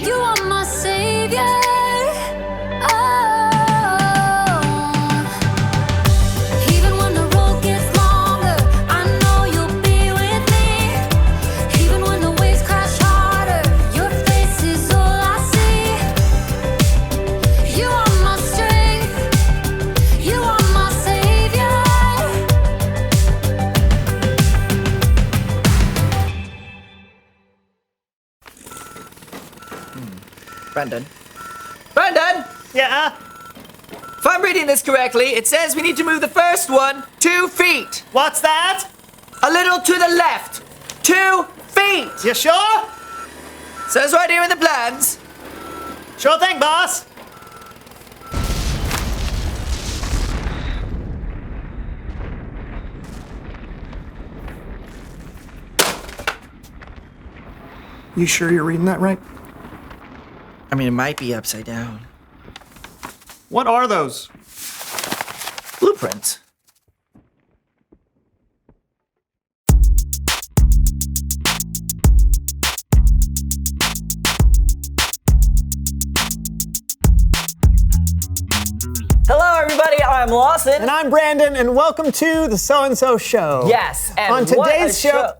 You are my savior. Oh. Even when the road gets longer, I know you'll be with me. Even when the waves crash harder, your face is all I see. You are my strength. You are my savior. Brandon? Brandon! Yeah? If I'm reading this correctly, it says we need to move the first one 2 feet. What's that? A little to the left. 2 feet. You sure? Says right here in the plans. Sure thing, boss. You sure you're reading that right? I mean, it might be upside down. What are those? Blueprints. Hello, everybody. I'm Lawson. And I'm Brandon, and welcome to the So and So Show. Yes. And On today's show,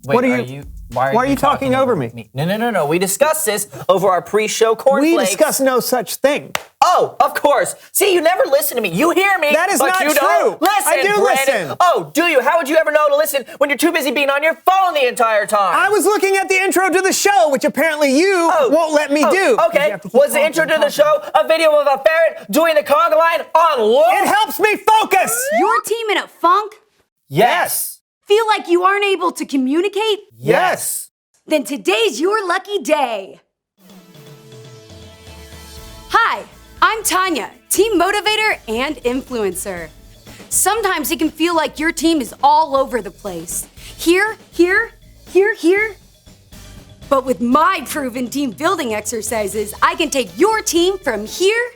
Wait, what are you? Why are you talking over me? No. We discussed this over our pre-show cornflakes. We discussed no such thing. Oh, of course. See, you never listen to me. You hear me, That is but not you true. don't listen. I do Brandon. listen. Oh, do you? How would you ever know to listen when you're too busy being on your phone the entire time? I was looking at the intro to the show, which apparently you won't let me do. Okay. Was the intro to the show a video of a ferret doing the conga line on loop? It helps me focus. Your team in a funk? Yes. Feel like you aren't able to communicate? Yes. Then today's your lucky day. Hi, I'm Tanya, team motivator and influencer. Sometimes it can feel like your team is all over the place. Here. But with my proven team building exercises, I can take your team from here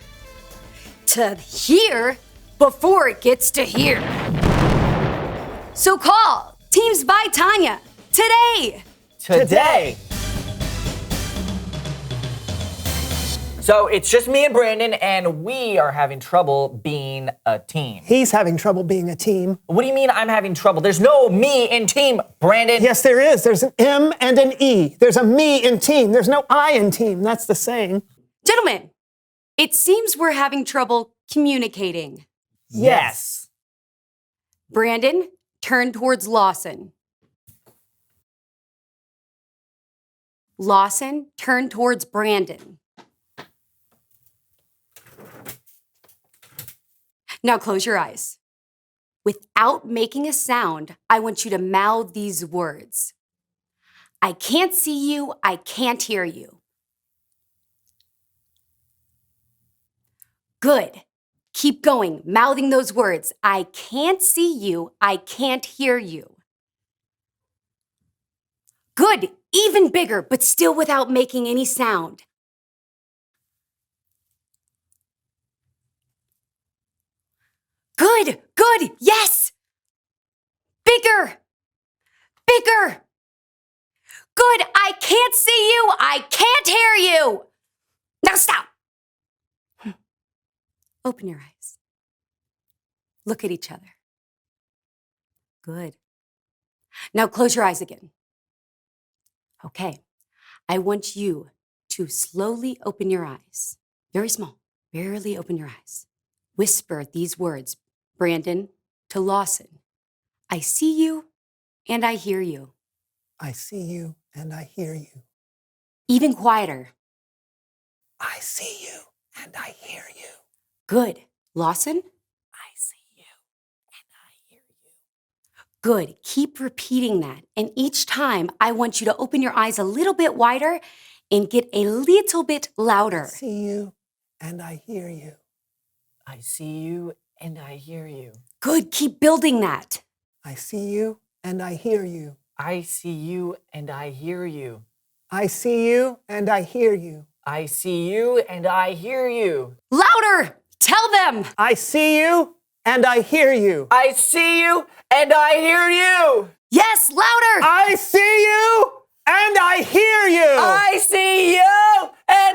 to here before it gets to here. So call Teams by Tanya today. Today. So it's just me and Brandon, and we are having trouble being a team. He's having trouble being a team. What do you mean I'm having trouble? There's no me in team, Brandon. Yes, there is. There's an M and an E. There's a me in team. There's no I in team. That's the saying. Gentlemen, it seems we're having trouble communicating. Yes. Brandon, turn towards Lawson. Lawson, turn towards Brandon. Now close your eyes. Without making a sound, I want you to mouth these words. I can't see you, I can't hear you. Good. Keep going, mouthing those words. I can't see you, I can't hear you. Good, even bigger, but still without making any sound. Good, yes! Bigger. Good, I can't see you, I can't hear you. Now stop. Open your eyes. Look at each other. Good. Now close your eyes again. Okay, I want you to slowly open your eyes. Very small, barely open your eyes. Whisper these words, Brandon, to Lawson. I see you and I hear you. I see you and I hear you. Even quieter. I see you and I hear you. Good. Lawson? I see you and I hear you. Good. Keep repeating that. And each time, I want you to open your eyes a little bit wider and get a little bit louder. I see you and I hear you. I see you and I hear you. Good. Keep building that. I see you and I hear you. I see you and I hear you. I see you and I hear you. I see you and I hear you. Louder! Tell them! I see you and I hear you. I see you and I hear you. Yes, louder! I see you and I hear you. I see you and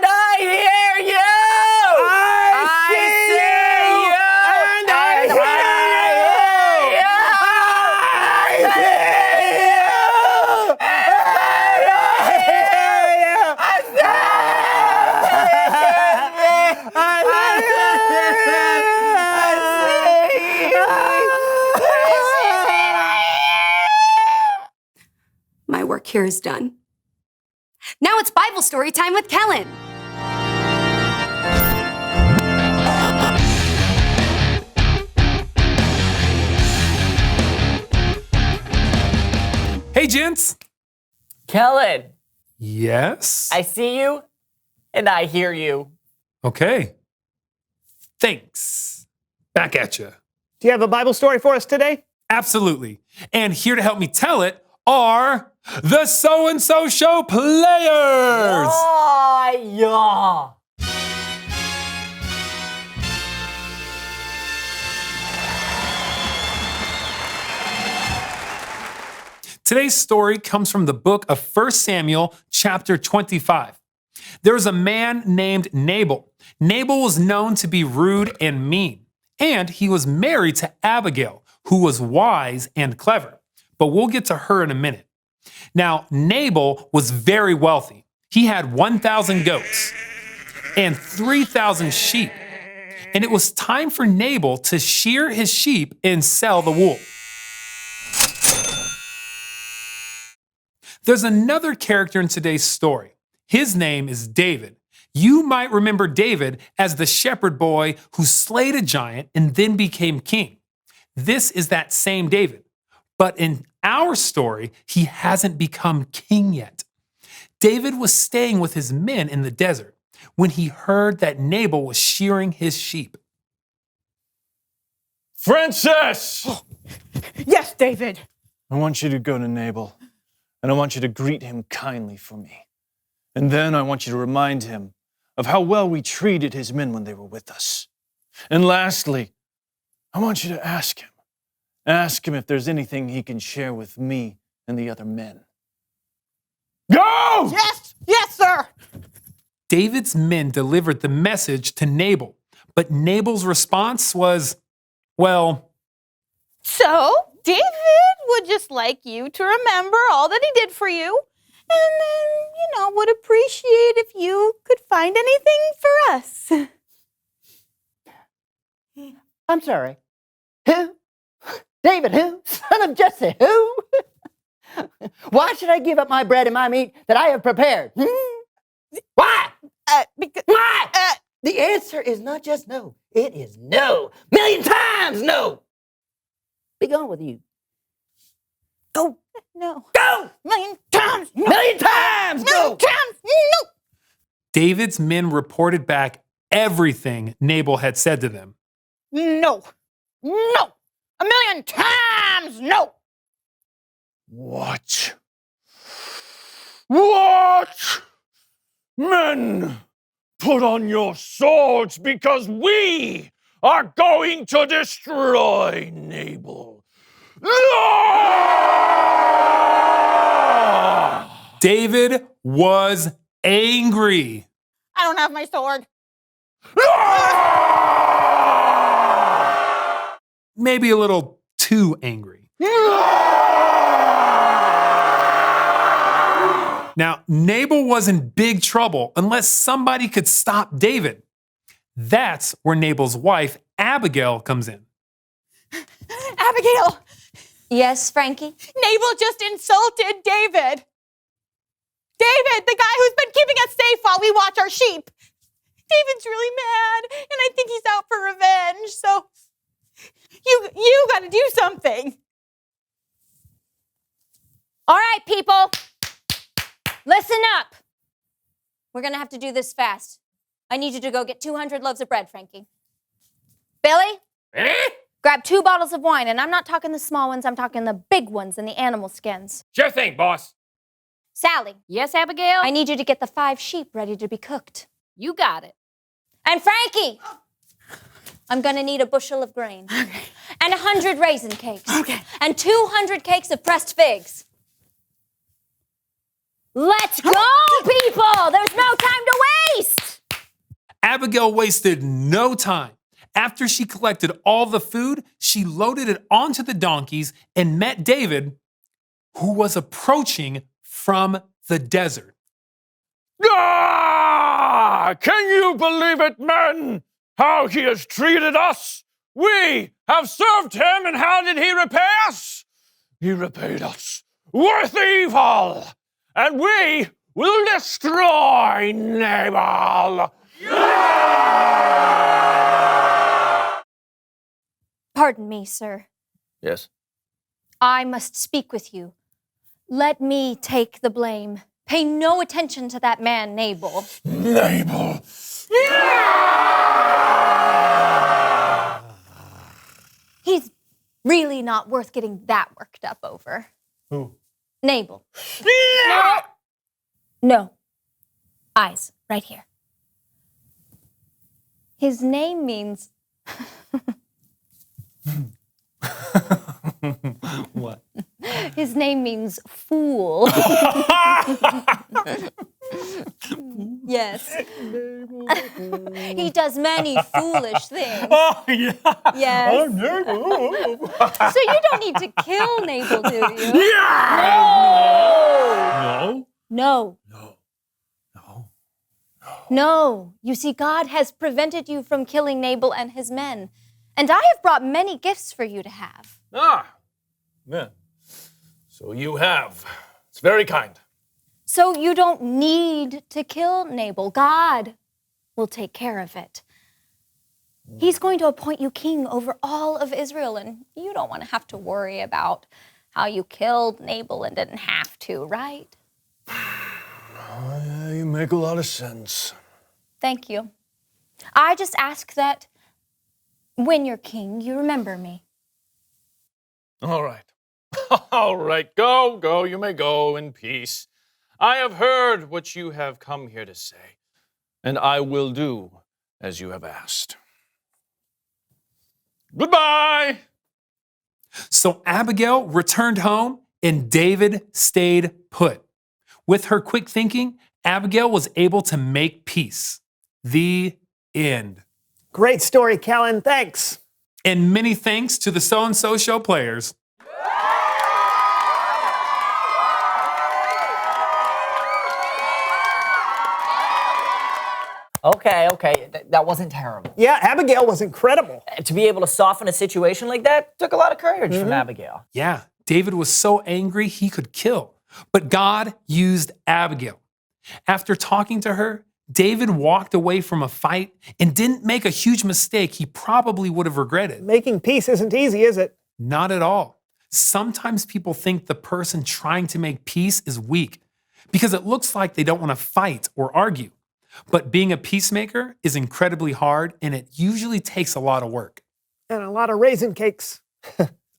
here is done. Now it's Bible story time with Kellen. Hey, gents. Kellen, Yes? I see you and I hear you. Okay. Thanks. Back at you. Do you have a Bible story for us today? Absolutely. And here to help me tell it are the So-and-So Show players. Oh, yeah. Today's story comes from the book of 1 Samuel, chapter 25. There was a man named Nabal. Nabal was known to be rude and mean, and he was married to Abigail, who was wise and clever. But we'll get to her in a minute. Now, Nabal was very wealthy. He had 1,000 goats and 3,000 sheep. And it was time for Nabal to shear his sheep and sell the wool. There's another character in today's story. His name is David. You might remember David as the shepherd boy who slayed a giant and then became king. This is that same David. But in our story, he hasn't become king yet. David was staying with his men in the desert when he heard that Nabal was shearing his sheep. Frances! Yes, David. I want you to go to Nabal, and I want you to greet him kindly for me. And then I want you to remind him of how well we treated his men when they were with us. And lastly, I want you to ask him. Ask him if there's anything he can share with me and the other men. Go! Yes, sir. David's men delivered the message to Nabal, but Nabal's response was, well, So, David would just like you to remember all that he did for you, and then, would appreciate if you could find anything for us. I'm sorry. Who? David who? Son of Jesse who? Why should I give up my bread and my meat that I have prepared? Why? Because, Why? The answer is not just no. It is no. Million times no. Be gone with you. Go. no. Go. Million times, no. Million times Million go. times, no. David's men reported back everything Nabal had said to them. No. No. A million times, no. What? What? Men, put on your swords because we are going to destroy Nabal. David was angry. I don't have my sword. Maybe a little too angry. Now, Nabal was in big trouble unless somebody could stop David. That's where Nabal's wife, Abigail, comes in. Abigail, Yes, Frankie? Nabal just insulted David. David, the guy who's been keeping us safe while we watch our sheep. David's really mad, and I think he's out for revenge, so you gotta do something. All right, people. Listen up. We're going to have to do this fast. I need you to go get 200 loaves of bread, Frankie. Billy? Grab 2 bottles of wine, and I'm not talking the small ones, I'm talking the big ones and the animal skins. Sure thing, boss. Sally, Yes, Abigail? I need you to get the 5 sheep ready to be cooked. You got it. And Frankie! I'm going to need a bushel of grain. And 100 raisin cakes. And 200 cakes of pressed figs. Let's go, people! There's no time to waste! Abigail wasted no time. After she collected all the food, she loaded it onto the donkeys and met David, who was approaching from the desert. Can you believe it, men? How he has treated us? We have served him, and how did he repay us? He repaid us with evil. and we will destroy Nabal. Pardon me, sir. Yes. I must speak with you. Let me take the blame. Pay no attention to that man, Nabal. Nabal. He's really not worth getting that worked up over. Who? Nabal. No. No. Eyes, right here. His name means What? his name means fool. Yes. He does many foolish things. Oh, yeah. Yes. Nabal. So you don't need to kill Nabal, do you? No. No. No. No. You see, God has prevented you from killing Nabal and his men. And I have brought many gifts for you to have. Ah, yeah. So you have. It's very kind. So you don't need to kill Nabal. God will take care of it. He's going to appoint you king over all of Israel, and you don't want to have to worry about how you killed Nabal and didn't have to, right? Yeah, you make a lot of sense. Thank you. I just ask that when you're king, you remember me. All right. All right. Go. You may go in peace. I have heard what you have come here to say, and I will do as you have asked. Goodbye. So Abigail returned home and David stayed put. With her quick thinking, Abigail was able to make peace. The end. Great story, Kellen. Thanks. And many thanks to the So-and-So Show players. Okay. That wasn't terrible. Yeah, Abigail was incredible. To be able to soften a situation like that took a lot of courage from Abigail. Yeah, David was so angry he could kill. But God used Abigail. After talking to her, David walked away from a fight and didn't make a huge mistake he probably would have regretted. Making peace isn't easy, is it? Not at all. Sometimes people think the person trying to make peace is weak because it looks like they don't want to fight or argue. But being a peacemaker is incredibly hard and it usually takes a lot of work. And a lot of raisin cakes.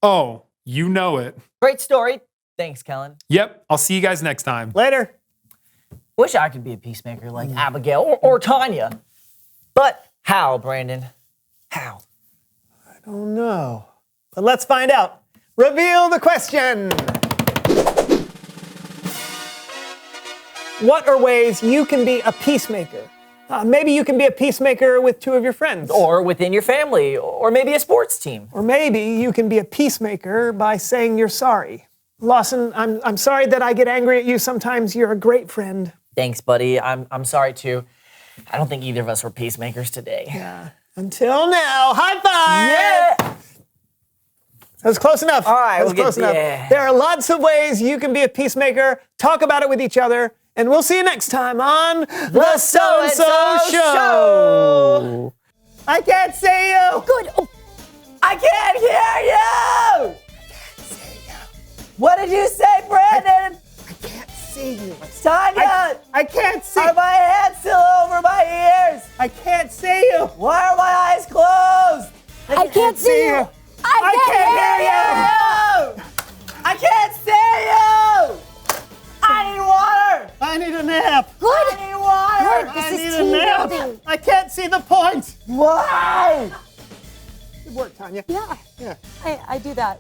Oh, you know it. Great story. Thanks, Kellen. Yep, I'll see you guys next time. Later. Wish I could be a peacemaker like Abigail or Tanya. But how, Brandon? How? I don't know. But let's find out. Reveal the question. What are ways you can be a peacemaker? Maybe you can be a peacemaker with two of your friends. Or within your family, or maybe a sports team. Or maybe you can be a peacemaker by saying you're sorry. Lawson, I'm sorry that I get angry at you. Sometimes you're a great friend. Thanks, buddy. I'm sorry too. I don't think either of us were peacemakers today. Yeah. Until now. High five! Yeah! That was close enough. All right, that was we'll close get- enough. yeah. There are lots of ways you can be a peacemaker. Talk about it with each other, and we'll see you next time on The So-and-So Show. I can't see you. Good. Oh, I can't hear you! What did you say, Brandon? I can't see you. Tanya! I can't see. Are my hands still over my ears? I can't see you. Why are my eyes closed? I can't see you. I can't hear you. I can't see you! I need water! I need a nap. I need water! I This need is a team nap. building. I can't see the point. Why? Good work, Tanya. Yeah, Yeah. I do that.